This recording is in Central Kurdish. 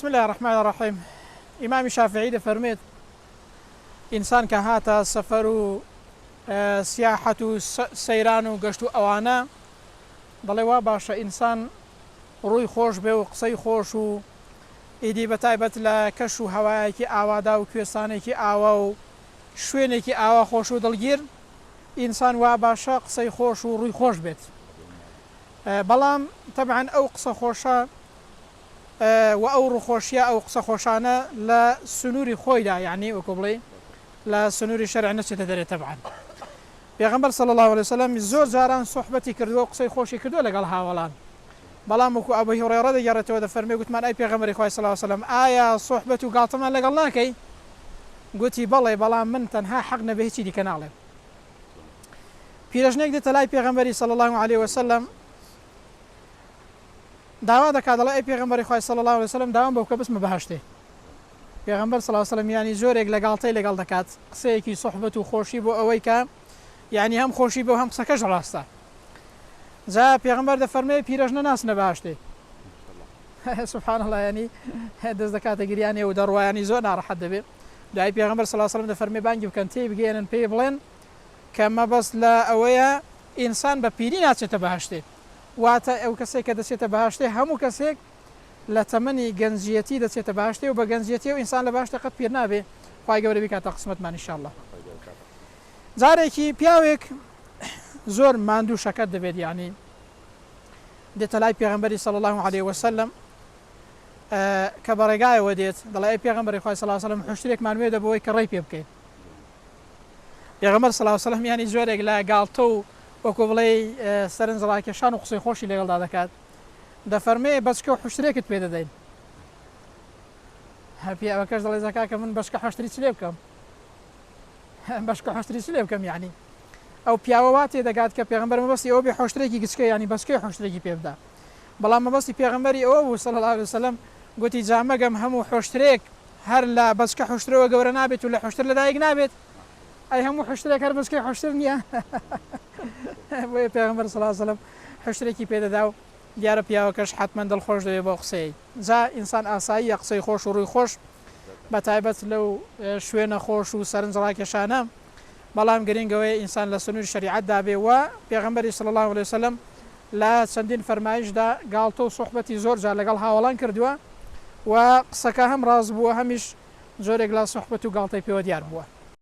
بسم الله الرحمن الرحيم. إمام الشافعي فرميت إنسان كهاتا سفر سياحة سيران قشتو أوانا دڵێ وا باشە ئینسان ڕووی خۆش بێ و قسەی خۆش و ئیدی بەتایبەت لە کەش و هەوایەکی ئاوادا و کوێستانێکی ئاوا و شوێنێکی ئاوا خۆش و دڵگیر ئینسان وا باشە قسەی خۆش و ڕووی خۆش بێت. بەڵام تەبعەن ئەو قسە خۆشە و ئەو ڕووخۆشیە ئەو قسە خۆشانە لە سنووری خۆیدا، یعنی وەکو بڵێ لە سنووری شەرع نەچێتە دەرێ. تەبعەن پێغەمبەر صلی الله علیه وسلم زۆر جاران سوحبەتی کردووە و قسەی خۆشی کردووە لەگەڵ هاوڵان، بەڵام وەکو ئەبوو هورەیرە دەگەڕێتەوە دەفەرمێ گوتمان ئەی پێغەمبەری خوا صلی الله علیه وسلم ئایا سوحبەت و گاڵتەمان لەگەڵ ناکەی؟ گوتی بەڵێ، بەڵام من تەنها حەق نەبێ هیچی دیکە ناڵێم. پیرەژنێک دێتە لای پێغەمبەری صلی الله علیه وسلم داوا دەکات، دەڵێ ئەی پێغەمبەری خوا صلی الله علیه وسلم داوام بەو کە بچمە بەهەشتێ. پێغەمبەر صلی الله علیه وسلم یانی زۆرێک لە گاڵتەی لەگەڵ دەکات، قسەیەکی سوحبەت و خۆشی بۆ ئەوەی کە یعنی هەم خۆشی بۆ هەم قسەکەش ڕاستە. جا پێغەمبەر دەفەرمێ پیرەژنە ناسنە بەهەشتێ. سبحان الله، ینی دەست دەکاتە گریانێ و دەڕوایانی زۆر ناڕەحەت دەبێت. دوای پێغەمبەر صلی الله علیه وسلم دەفەرمێ بانگی بکەن تێی بگەێنن پێی بڵێن کە مەبەست لە ئەوەیە ئینسان بە پیری ناچێتە بەهەشتێ، واتە ئەو کەسێک کە دەچێتە بەهەشتێ هەموو کەسێک لە تەمەنی گەنجیەتی دەچێتە بەهەشتێ و بە گەنجیەتی و ئینسان لە بەهەشتە قەت پیر نابێ. خوای گەورە بیکاتە قسمەتمان ئینشاءالله. جارێکی پیاوێک زۆر ماندوو شەکەت دەبێت، یعنی دێتە لای پێغەمبەری صلی الله علیه وسلم کە بە ڕێگایەوە دێت، دەڵێ ئەی پێغەمبەری خوا صلی الله علیه وسلم حوشتێکمان وێ دەبەوەی کە ڕێی پێ بکەین. پێغەمبەر صلی الله علیه وسلم یانی زۆرێک لە گاڵتە و وەکو بڵێ سەرنجڕاکێشان و قسەی خۆشی لەگەڵدا دەکات. دەفەرمێ بەچکە و حوشتێکت پێ دەدەین. پیاوەکەش دەڵێ زەکا کە من بەشکە حوشتری چ لێ بکەم؟ بەشکە حوشتری چ لێ بکەم؟ یعنی ئەو پیاوە وا تێدەگات کە پێغەمبەر مەبەستی ئەوە بێ حوشتێکی گچکە، ینی بەچکەی حوشتێکی پێ بدات. بەڵام مەبەستی پێغەمبەری ئەوە بوو صلی الله علیه وسلم، گوتی جا مەگەم هەموو حوشترێک هەر لە بەچکە حوشترەوە گەورە نابێت و لە حوشتر لەدایک نابێت؟ ئەی هەموو حوشترێک هەر بەچکەی حوشتر نییە؟ بۆیە پێغەمبەر صلی الله علیه وسلم حوشترێکی پێدەدا و دیارە پیاوەکەش حتمەن دڵخۆش دەوێت بۆ قسەی. جا ئینسان ئاساییە قسەی خۆش و ڕووی خۆش بەتایبەت لەو شوێنە خۆش و سەرنجڕاکێشانە، بەڵام گرنگەوەی ئینسان لە سنووری شەریعەتدا بێ و پێغەمبەری صلی الله علیه وسلم لە چەندین فەرمایشدا گاڵتە و سوحبەتی زۆر جار لەگەڵ هاوڵان کردووە و قسەکە هەم ڕاست بووە هەمیش زۆرێک لە سوحبەت و گاڵتەی پێوە دیار بووە.